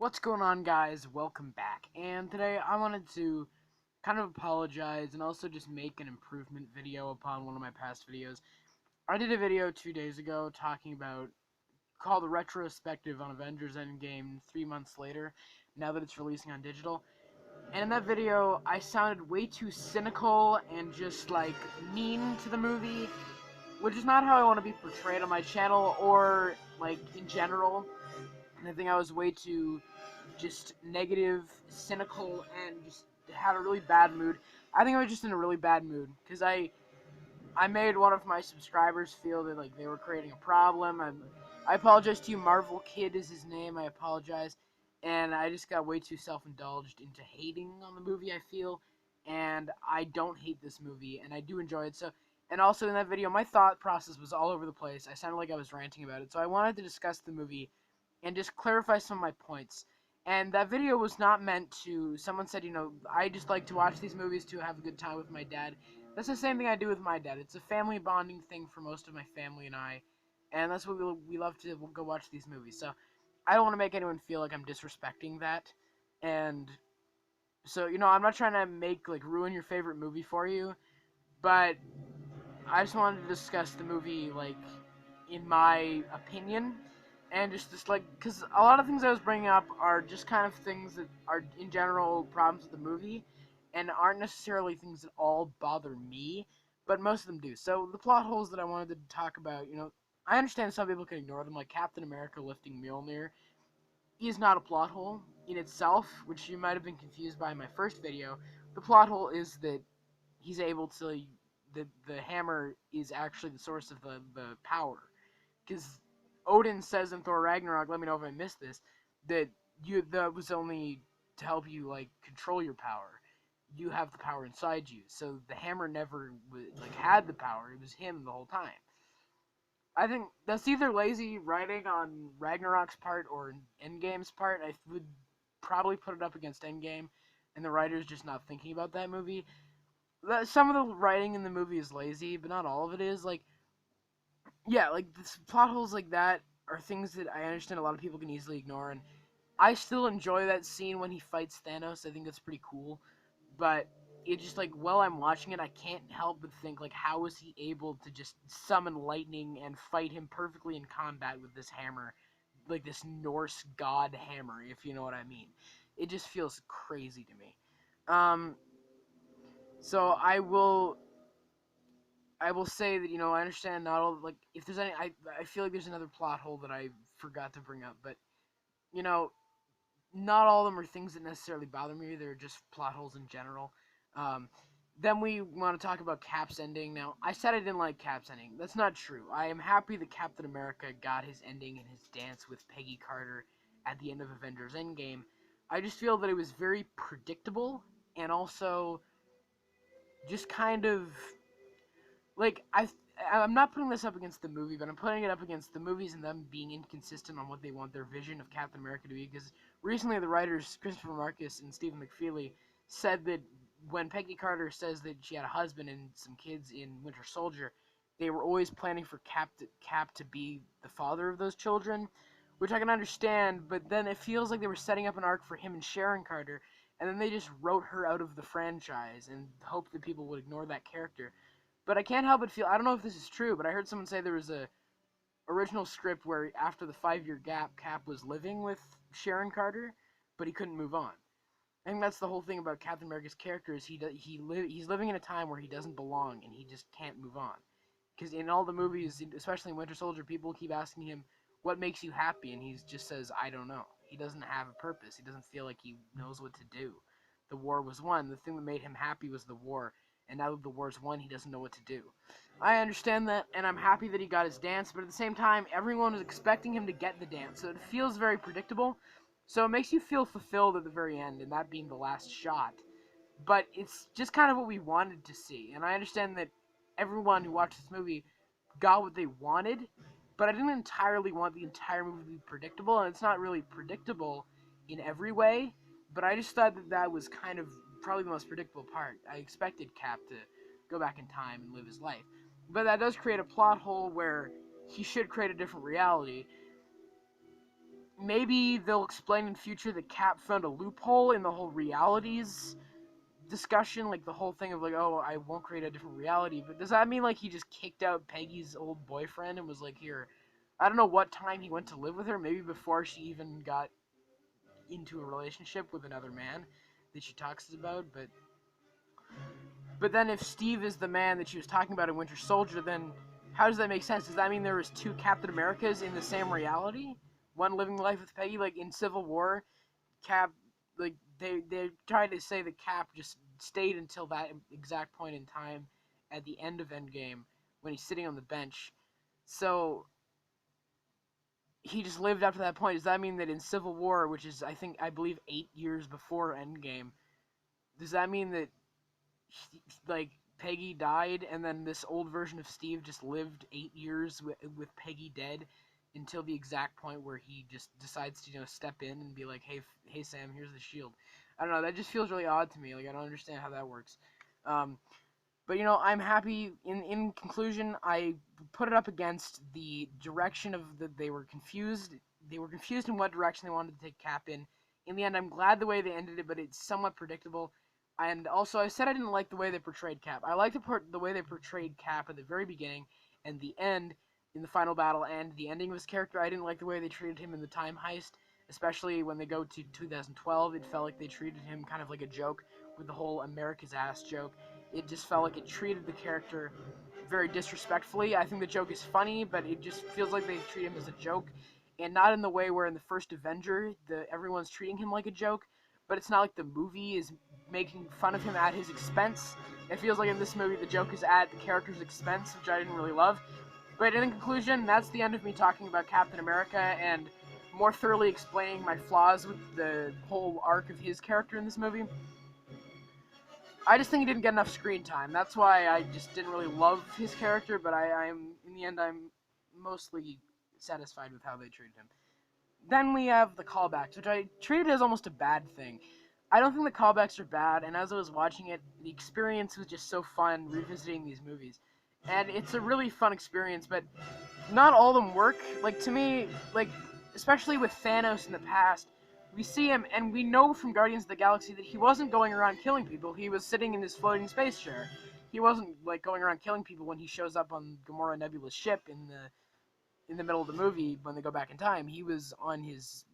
What's going on, guys? Welcome back. And today I wanted to kind of apologize and also just make an improvement video upon one of my past videos. I did a video 2 days ago talking about, called the retrospective on Avengers Endgame 3 months later, now that it's releasing on digital. And in that video, I sounded way too cynical and just, like, mean to the movie, which is not how I want to be portrayed on my channel or, like, in general. And I think I was way too just negative, cynical, and just had a really bad mood. I think I was just in a really bad mood because I made one of my subscribers feel that like they were creating a problem. I apologize to you, Marvel Kid is his name. I apologize, and I just got way too self-indulged into hating on the movie. I feel, and I don't hate this movie, and I do enjoy it. So, and also in that video, my thought process was all over the place. I sounded like I was ranting about it. So I wanted to discuss the movie and just clarify some of my points. And that video was not meant to, someone said, I just like to watch these movies to have a good time with my dad. That's the same thing I do with my dad. It's a family bonding thing for most of my family and I. And that's what we love to go watch these movies. So I don't want to make anyone feel like I'm disrespecting that. And so, I'm not trying to ruin your favorite movie for you. But I just wanted to discuss the movie, in my opinion, and just because a lot of things I was bringing up are just kind of things that are, in general, problems with the movie, and aren't necessarily things that all bother me, but most of them do. So, the plot holes that I wanted to talk about, I understand some people can ignore them, like Captain America lifting Mjolnir is not a plot hole in itself, which you might have been confused by in my first video. The plot hole is that he's able to the hammer is actually the source of the power, because Odin says in Thor Ragnarok, let me know if I missed this, that that was only to help you control your power. You have the power inside you, so the hammer never had the power. It was him the whole time. I think that's either lazy writing on Ragnarok's part or Endgame's part. I would probably put it up against Endgame, and the writer's just not thinking about that movie. Some of the writing in the movie is lazy, but not all of it is. Plot holes like that are things that I understand a lot of people can easily ignore, and I still enjoy that scene when he fights Thanos. I think that's pretty cool, but it just, while I'm watching it, I can't help but think, how is he able to just summon lightning and fight him perfectly in combat with this hammer, this Norse god hammer, if you know what I mean. It just feels crazy to me. So I will say that, I understand not all, if there's any, I feel like there's another plot hole that I forgot to bring up, but, you know, not all of them are things that necessarily bother me, they're just plot holes in general. Then we want to talk about Cap's ending. Now, I said I didn't like Cap's ending. That's not true. I am happy that Captain America got his ending and his dance with Peggy Carter at the end of Avengers Endgame. I just feel that it was very predictable, and also just kind of I'm not putting this up against the movie, but I'm putting it up against the movies and them being inconsistent on what they want their vision of Captain America to be. Because recently, the writers Christopher Marcus and Stephen McFeely said that when Peggy Carter says that she had a husband and some kids in Winter Soldier, they were always planning for Cap to be the father of those children, which I can understand. But then it feels like they were setting up an arc for him and Sharon Carter, and then they just wrote her out of the franchise and hoped that people would ignore that character. But I can't help but feel, I don't know if this is true, but I heard someone say there was a original script where after the 5-year gap, Cap was living with Sharon Carter, but he couldn't move on. I think that's the whole thing about Captain America's character is he's living in a time where he doesn't belong and he just can't move on. Because in all the movies, especially in Winter Soldier, people keep asking him, what makes you happy? And he just says, I don't know. He doesn't have a purpose. He doesn't feel like he knows what to do. The war was won. The thing that made him happy was the war. And now that the war's won, he doesn't know what to do. I understand that, and I'm happy that he got his dance, but at the same time, everyone was expecting him to get the dance, so it feels very predictable. So it makes you feel fulfilled at the very end, and that being the last shot. But it's just kind of what we wanted to see, and I understand that everyone who watched this movie got what they wanted, but I didn't entirely want the entire movie to be predictable, and it's not really predictable in every way, but I just thought that that was kind of probably the most predictable part. I expected Cap to go back in time and live his life. But that does create a plot hole where he should create a different reality. maybe they'll explain in future that Cap found a loophole in the whole realities discussion, like the whole thing of like, oh, I won't create a different reality. But does that mean like he just kicked out Peggy's old boyfriend and was like, here? I don't know what time he went to live with her. Maybe before she even got into a relationship with another man that she talks about. But then if Steve is the man that she was talking about in Winter Soldier, then how does that make sense? Does that mean there was two Captain Americas in the same reality? One living life with Peggy, like in Civil War, Cap, like they tried to say that Cap just stayed until that exact point in time at the end of Endgame when he's sitting on the bench. So he just lived up to that point. Does that mean that in Civil War, which is I believe 8 years before Endgame, does that mean that like Peggy died and then this old version of Steve just lived 8 years with Peggy dead until the exact point where he just decides to step in and be like, hey Sam, here's the shield. I don't know, that just feels really odd to me. Like I don't understand how that works. um, but I'm happy. In conclusion, I put it up against the direction of they were confused. They were confused in what direction they wanted to take Cap in. In the end, I'm glad the way they ended it, but it's somewhat predictable. And also, I said I didn't like the way they portrayed Cap. I liked the way they portrayed Cap at the very beginning and the end in the final battle and the ending of his character. I didn't like the way they treated him in the time heist, especially when they go to 2012. It felt like they treated him kind of like a joke with the whole America's ass joke. It just felt like it treated the character very disrespectfully. I think the joke is funny, but it just feels like they treat him as a joke, and not in the way where in the first Avenger, everyone's treating him like a joke. But it's not like the movie is making fun of him at his expense. It feels like in this movie the joke is at the character's expense, which I didn't really love. But in conclusion, that's the end of me talking about Captain America and more thoroughly explaining my flaws with the whole arc of his character in this movie. I just think he didn't get enough screen time. That's why I just didn't really love his character, but I'm in the end, I'm mostly satisfied with how they treated him. Then we have the callbacks, which I treated as almost a bad thing. I don't think the callbacks are bad, and as I was watching it, the experience was just so fun revisiting these movies. And it's a really fun experience, but not all of them work. Like, to me, like, especially with Thanos in the past, we see him, and we know from Guardians of the Galaxy that he wasn't going around killing people. He was sitting in his floating space chair. He wasn't, like, going around killing people when he shows up on Gamora Nebula's ship in the middle of the movie when they go back in time. He was on his,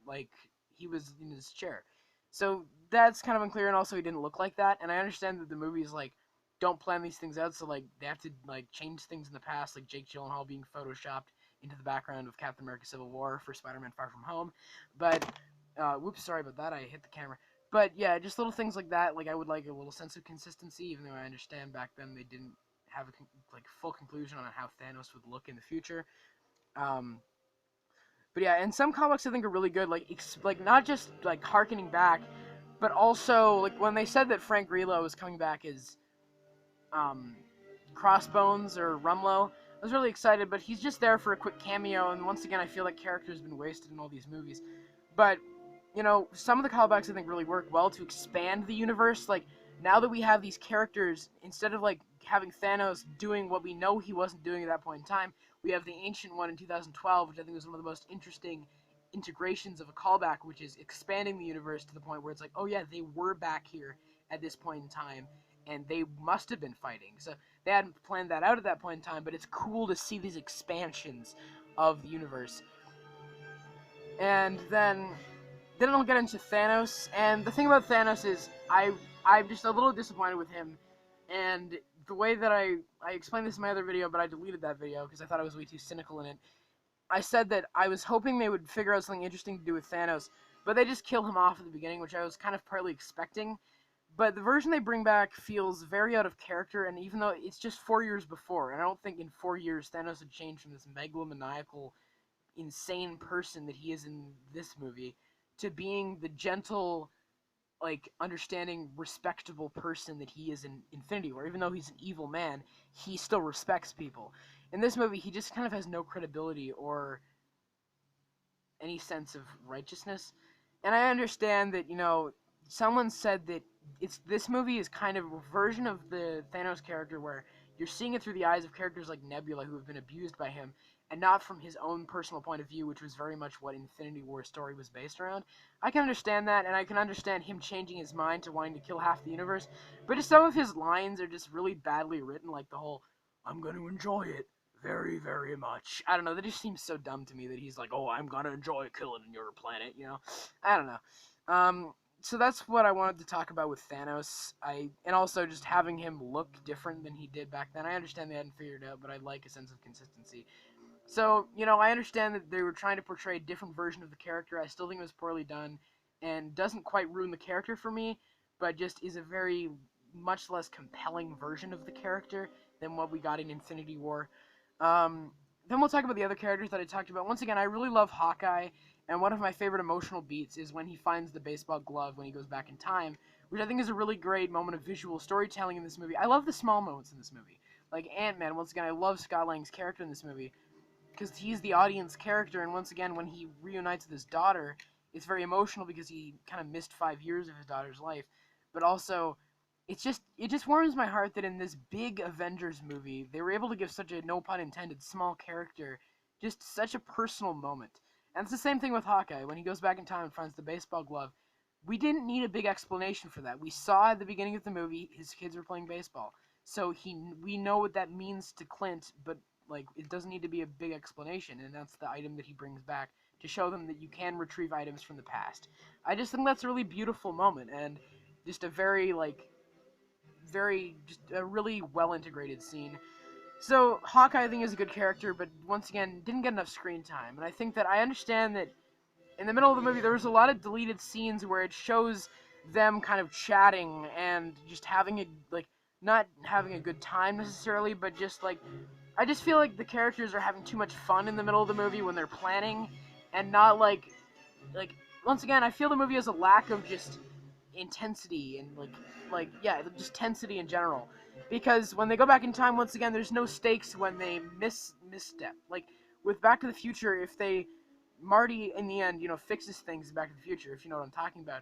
like, he was in his chair. So that's kind of unclear, and also he didn't look like that. And I understand that the movies, like, don't plan these things out, so, like, they have to, like, change things in the past, like Jake Gyllenhaal being photoshopped into the background of Captain America Civil War for Spider-Man Far From Home. But, whoops, sorry about that, I hit the camera. But, yeah, just little things like that. Like, I would like a little sense of consistency, even though I understand back then they didn't have a, like, full conclusion on how Thanos would look in the future. Um, but yeah, and some comics I think are really good, like not just like harkening back, but also like when they said that Frank Grillo was coming back as um, Crossbones or Rumlow, I was really excited. But he's just there for a quick cameo, and once again, I feel like character's been wasted in all these movies. But some of the callbacks I think really work well to expand the universe. Like now that we have these characters, instead of like having Thanos doing what we know he wasn't doing at that point in time, we have the Ancient One in 2012, which I think was one of the most interesting integrations of a callback, which is expanding the universe to the point where it's like, oh yeah, they were back here at this point in time, and they must have been fighting. So they hadn't planned that out at that point in time, but it's cool to see these expansions of the universe. And then I'll get into Thanos. And the thing about Thanos is I'm just a little disappointed with him. And the way that I explained this in my other video, but I deleted that video because I thought I was way too cynical in it. I said that I was hoping they would figure out something interesting to do with Thanos, but they just kill him off at the beginning, which I was kind of partly expecting. But the version they bring back feels very out of character, and even though it's just 4 years before, and I don't think in 4 years Thanos would change from this megalomaniacal, insane person that he is in this movie to being the gentle, like, understanding, respectable person that he is in Infinity War. Even though he's an evil man, he still respects people. In this movie, he just kind of has no credibility or any sense of righteousness. And I understand that, someone said that this movie is kind of a version of the Thanos character where you're seeing it through the eyes of characters like Nebula who have been abused by him, and not from his own personal point of view, which was very much what Infinity War story was based around. I can understand that, and I can understand him changing his mind to wanting to kill half the universe, but just some of his lines are just really badly written, like the whole, I'm going to enjoy it very, very much. I don't know, that just seems so dumb to me that he's like, oh, I'm going to enjoy killing your planet, you know? I don't know. So that's what I wanted to talk about with Thanos. And also just having him look different than he did back then. I understand they hadn't figured it out, but I'd like a sense of consistency. So, I understand that they were trying to portray a different version of the character. I still think it was poorly done and doesn't quite ruin the character for me, but just is a very much less compelling version of the character than what we got in Infinity War. Um, then we'll talk about the other characters that I talked about. Once again, I really love Hawkeye, and one of my favorite emotional beats is when he finds the baseball glove when he goes back in time, which I think is a really great moment of visual storytelling in this movie. I love the small moments in this movie. Like Ant-Man, once again, I love Scott Lang's character in this movie because he's the audience character, and once again, when he reunites with his daughter, it's very emotional because he kind of missed 5 years of his daughter's life, but also it just warms my heart that in this big Avengers movie, they were able to give such a, no pun intended, small character just such a personal moment. And it's the same thing with Hawkeye. When he goes back in time and finds the baseball glove, we didn't need a big explanation for that. We saw at the beginning of the movie his kids were playing baseball. So we know what that means to Clint, but like it doesn't need to be a big explanation, and that's the item that he brings back to show them that you can retrieve items from the past. I just think that's a really beautiful moment, and just a just a really well integrated scene. So Hawkeye, I think, is a good character, but once again, didn't get enough screen time. And I think that I understand that in the middle of the movie, there was a lot of deleted scenes where it shows them kind of chatting and just having a not having a good time necessarily, but just like I just feel like the characters are having too much fun in the middle of the movie when they're planning, and not like once again, I feel the movie has a lack of just intensity and yeah, just tensity in general. Because when they go back in time, once again, there's no stakes when they misstep. Like with Back to the Future, if they Marty in the end, fixes things in Back to the Future, if you know what I'm talking about.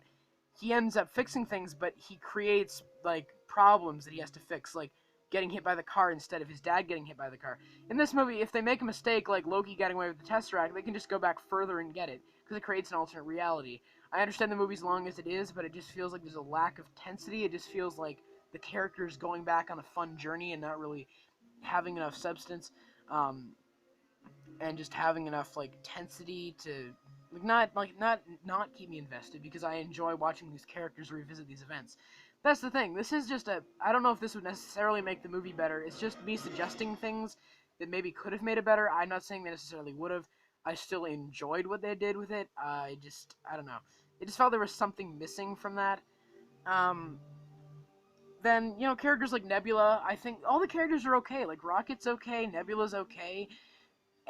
He ends up fixing things, but he creates like problems that he has to fix, like getting hit by the car instead of his dad getting hit by the car. In this movie, if they make a mistake like Loki getting away with the Tesseract, they can just go back further and get it, because it creates an alternate reality. I understand the movie's long as it is, but it just feels like there's a lack of tensity. It just feels like the characters going back on a fun journey and not really having enough substance, and just having enough like tensity to not keep me invested, because I enjoy watching these characters revisit these events. That's the thing. This is just I don't know if this would necessarily make the movie better. It's just me suggesting things that maybe could have made it better. I'm not saying they necessarily would have. I still enjoyed what they did with it. I don't know. It just felt there was something missing from that. Um, then characters like Nebula. I think all the characters are okay. Like Rocket's okay, Nebula's okay.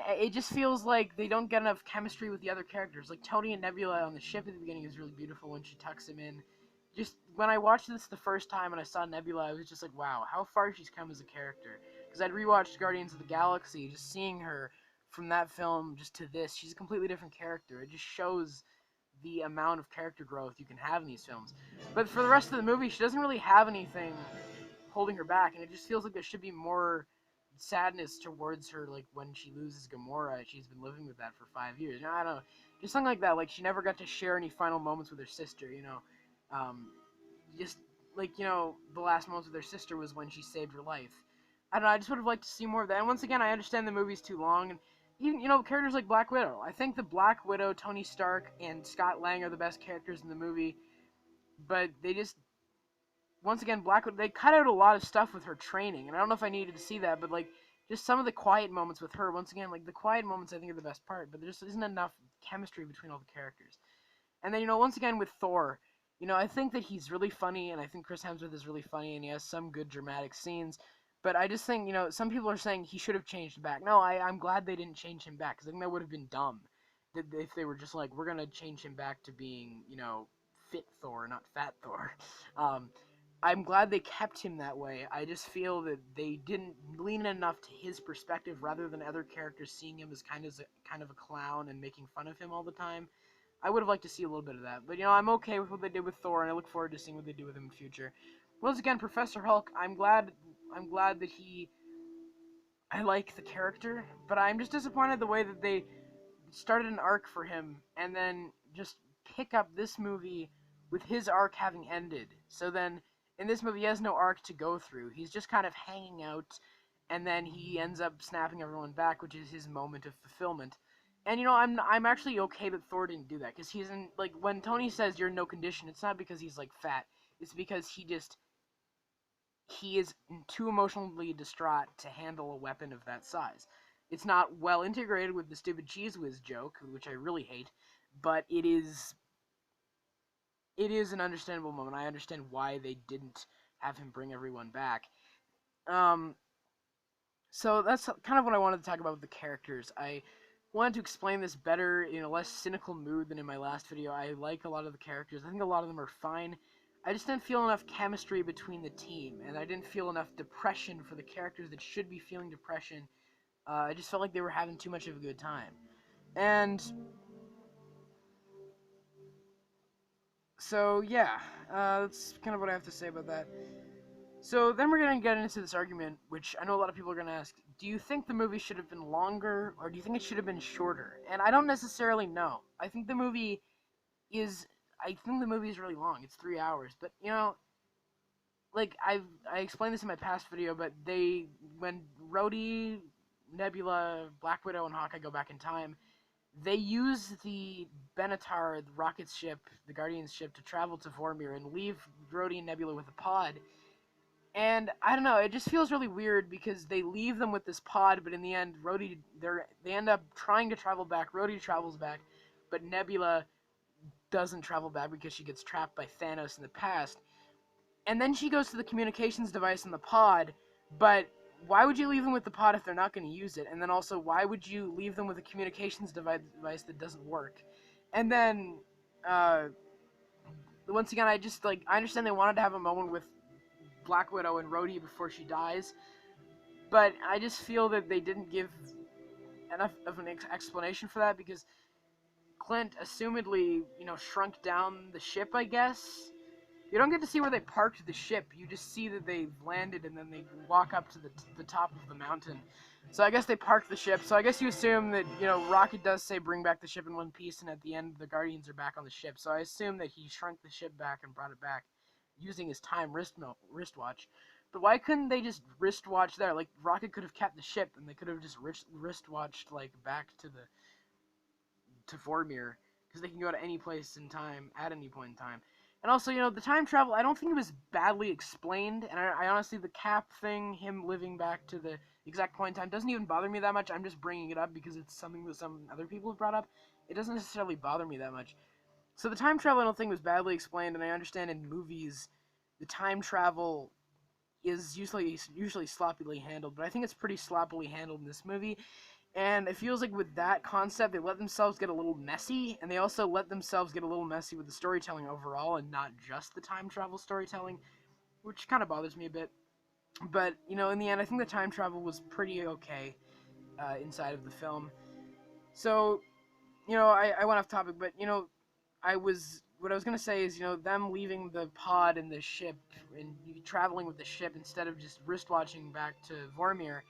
It just feels like they don't get enough chemistry with the other characters. Like Tony and Nebula on the ship at the beginning is really beautiful when she tucks him in. Just when I watched this the first time and I saw Nebula, I was just like, wow, how far she's come as a character. Because I'd rewatched Guardians of the Galaxy, just seeing her from that film just to this, she's a completely different character. It just shows the amount of character growth you can have in these films. But for the rest of the movie, she doesn't really have anything holding her back, and it just feels like there should be more sadness towards her, like when she loses Gamora. She's been living with that for 5 years. I don't know, just something like that. Like she never got to share any final moments with her sister. Just like the last moments with her sister was when she saved her life. I don't know. I just would have liked to see more of that. And once again, I understand the movie's too long, and even characters like Black Widow. I think the Black Widow, Tony Stark, and Scott Lang are the best characters in the movie, but they just once again, Black Widow, they cut out a lot of stuff with her training, and I don't know if I needed to see that, but like just some of the quiet moments with her. Once again, like the quiet moments I think are the best part, but there just isn't enough chemistry between all the characters. And then once again with Thor, I think that he's really funny, and I think Chris Hemsworth is really funny, and he has some good dramatic scenes. But I just think some people are saying he should have changed back. No, I'm glad they didn't change him back, because I think that would have been dumb. If they were just like, we're gonna change him back to being fit Thor, not fat Thor. Um, I'm glad they kept him that way. I just feel that they didn't lean enough to his perspective rather than other characters seeing him as kind of a clown and making fun of him all the time. I would have liked to see a little bit of that. But I'm okay with what they did with Thor, and I look forward to seeing what they do with him in the future. Once again, Professor Hulk, I'm glad that he I like the character, but I'm just disappointed the way that they started an arc for him and then just pick up this movie with his arc having ended. So then in this movie he has no arc to go through. He's just kind of hanging out, and then he ends up snapping everyone back, which is his moment of fulfillment. And I'm actually okay that Thor didn't do that, because he's in, like, when Tony says you're in no condition, it's not because he's like fat. It's because he is too emotionally distraught to handle a weapon of that size. It's not well integrated with the stupid cheese whiz joke, which I really hate, but it is an understandable moment. I understand why they didn't have him bring everyone back. Um, so that's kind of what I wanted to talk about with the characters. I wanted to explain this better in a less cynical mood than in my last video. I like a lot of the characters. I think a lot of them are fine. I just didn't feel enough chemistry between the team, and I didn't feel enough depression for the characters that should be feeling depression. I just felt like they were having too much of a good time. And so, yeah, that's kind of what I have to say about that. So then we're going to get into this argument, which I know a lot of people are going to ask, do you think the movie should have been longer, or do you think it should have been shorter? And I don't necessarily know. Is, I think the movie is really long. It's 3 hours. But, like, I explained this in my past video, but when Rhodey, Nebula, Black Widow, and Hawkeye go back in time, they use the Benatar, the Rocket's ship, the Guardian's ship, to travel to Vormir and leave Rhodey and Nebula with a pod. And I don't know, it just feels really weird because they leave them with this pod, but in the end, they end up trying to travel back. Rhodey travels back, but Nebula doesn't travel back because she gets trapped by Thanos in the past. And then she goes to the communications device in the pod, but why would you leave them with the pod if they're not going to use it? And then also, why would you leave them with a communications device that doesn't work? And then, once again, I understand they wanted to have a moment with Black Widow and Rhodey before she dies, but I just feel that they didn't give enough of an explanation for that, because Clint assumedly, shrunk down the ship, I guess. You don't get to see where they parked the ship. You just see that they landed and then they walk up to the top of the mountain. So I guess they parked the ship. So I guess you assume that, Rocket does say bring back the ship in one piece, and at the end the Guardians are back on the ship. So I assume that he shrunk the ship back and brought it back using his time wristwatch. But why couldn't they just wristwatch there? Like, Rocket could have kept the ship, and they could have just wristwatched, like, back to Vormir, because they can go to any place in time at any point in time. And also, the time travel, I don't think it was badly explained, and I honestly, the Cap thing, him living back to the exact point in time, doesn't even bother me that much. I'm just bringing it up because it's something that some other people have brought up. It doesn't necessarily bother me that much. So the time travel, I don't think, was badly explained, and I understand in movies the time travel is usually sloppily handled, but I think it's pretty sloppily handled in this movie. And it feels like with that concept, they let themselves get a little messy, and they also let themselves get a little messy with the storytelling overall, and not just the time travel storytelling, which kind of bothers me a bit. But, in the end, I think the time travel was pretty okay inside of the film. So, I went off topic, but, what I was going to say is, them leaving the pod and the ship, and traveling with the ship instead of just wristwatching back to Vormir,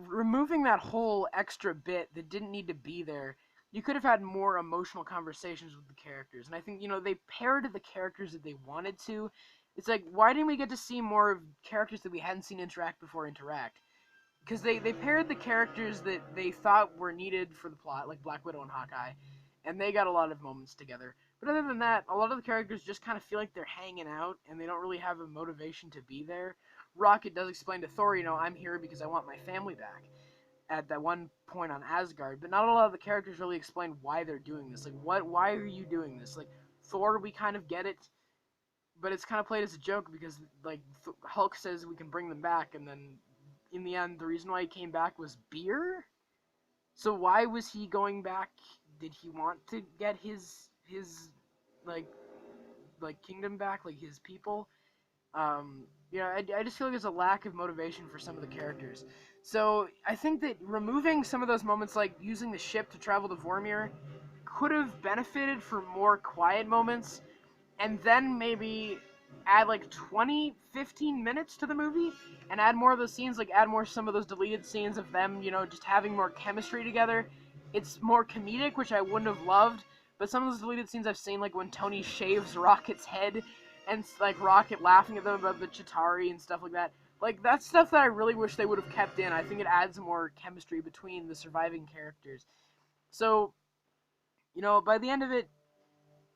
removing that whole extra bit that didn't need to be there, you could have had more emotional conversations with the characters. And I think, they paired the characters that they wanted to. It's like, why didn't we get to see more of characters that we hadn't seen interact before interact? Because they paired the characters that they thought were needed for the plot, like Black Widow and Hawkeye, and they got a lot of moments together. But other than that, a lot of the characters just kind of feel like they're hanging out, and they don't really have a motivation to be there. Rocket does explain to Thor, I'm here because I want my family back at that one point on Asgard, but not a lot of the characters really explain why they're doing this. Like, why are you doing this? Like, Thor, we kind of get it, but it's kind of played as a joke because, like, Hulk says we can bring them back, and then in the end, the reason why he came back was beer? So why was he going back? Did he want to get his like kingdom back, like his people? I just feel like there's a lack of motivation for some of the characters. So I think that removing some of those moments, like using the ship to travel to Vormir, could have benefited for more quiet moments, and then maybe add like 20, 15 minutes to the movie and add more of those scenes, like add more some of those deleted scenes of them, you know, just having more chemistry together. It's more comedic, which I wouldn't have loved, but some of those deleted scenes I've seen, like when Tony shaves Rocket's head and like Rocket laughing at them about the Chitauri and stuff like that. Like, that's stuff that I really wish they would have kept in. I think it adds more chemistry between the surviving characters. So, you know, by the end of it,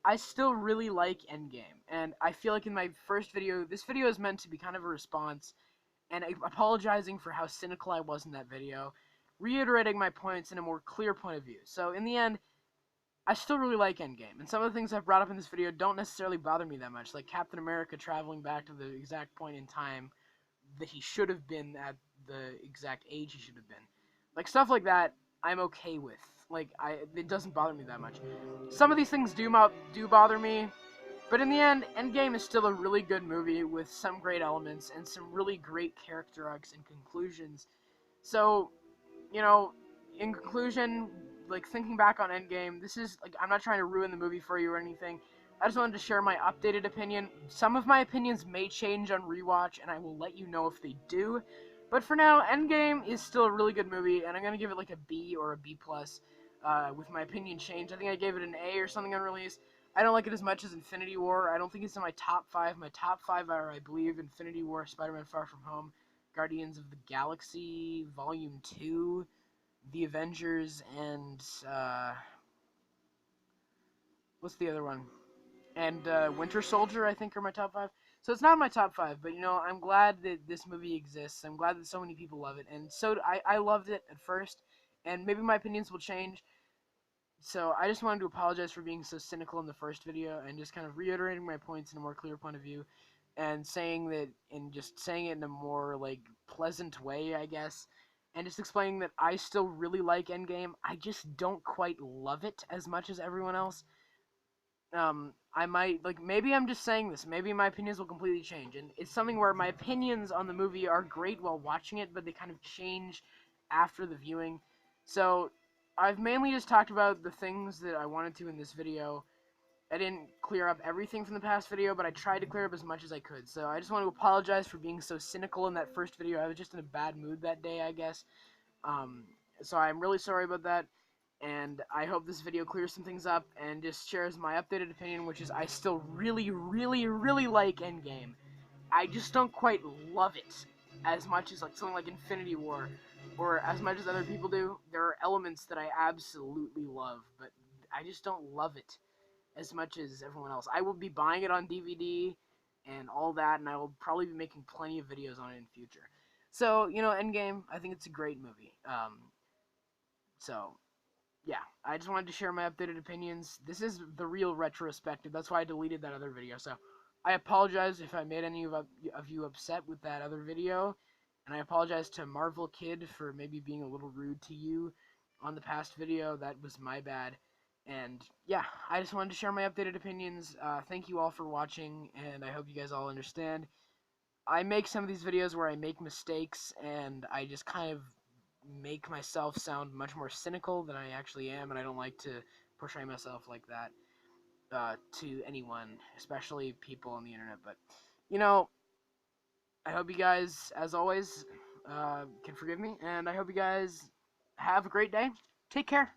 I still really like Endgame. And I feel like in my first video, this video is meant to be kind of a response, and apologizing for how cynical I was in that video, reiterating my points in a more clear point of view. So, in the end, I still really like Endgame, and some of the things I've brought up in this video don't necessarily bother me that much, like Captain America traveling back to the exact point in time that he should have been at the exact age he should have been. Like, stuff like that, I'm okay with. Like, it doesn't bother me that much. Some of these things do bother me, but in the end, Endgame is still a really good movie with some great elements and some really great character arcs and conclusions. So, you know, in conclusion, like, thinking back on Endgame, this is, like, I'm not trying to ruin the movie for you or anything. I just wanted to share my updated opinion. Some of my opinions may change on rewatch, and I will let you know if they do. But for now, Endgame is still a really good movie, and I'm going to give it, like, a B or a B+, with my opinion change. I think I gave it an A or something on release. I don't like it as much as Infinity War. I don't think it's in my top 5. My top 5 are, I believe, Infinity War, Spider-Man Far From Home, Guardians of the Galaxy, Volume 2, The Avengers, and, what's the other one? And Winter Soldier, I think, are my top 5. So it's not my top 5, but, you know, I'm glad that this movie exists. I'm glad that so many people love it, and so I loved it at first, and maybe my opinions will change. So I just wanted to apologize for being so cynical in the first video, and just kind of reiterating my points in a more clear point of view, and saying that, and just saying it in a more, like, pleasant way, I guess, and just explaining that I still really like Endgame. I just don't quite love it as much as everyone else. I might, like, maybe I'm just saying this, maybe my opinions will completely change, and it's something where my opinions on the movie are great while watching it, but they kind of change after the viewing. So, I've mainly just talked about the things that I wanted to in this video. I didn't clear up everything from the past video, but I tried to clear up as much as I could. So, I just want to apologize for being so cynical in that first video. I was just in a bad mood that day, I guess. Um, so I'm really sorry about that, and I hope this video clears some things up and just shares my updated opinion, which is I still really, really, really like Endgame. I just don't quite love it as much as, like, something like Infinity War, or as much as other people do. There are elements that I absolutely love, but I just don't love it as much as everyone else. I will be buying it on DVD and all that, and I will probably be making plenty of videos on it in future. So, you know, Endgame, I think it's a great movie. So, yeah, I just wanted to share my updated opinions. This is the real retrospective. That's why I deleted that other video. So, I apologize if I made any of you upset with that other video. And I apologize to Marvel Kid for maybe being a little rude to you on the past video. That was my bad. And, yeah, I just wanted to share my updated opinions. Thank you all for watching, and I hope you guys all understand. I make some of these videos where I make mistakes, and I just kind of make myself sound much more cynical than I actually am, and I don't like to portray myself like that to anyone, especially people on the internet. But, you know, I hope you guys, as always, can forgive me, and I hope you guys have a great day. Take care.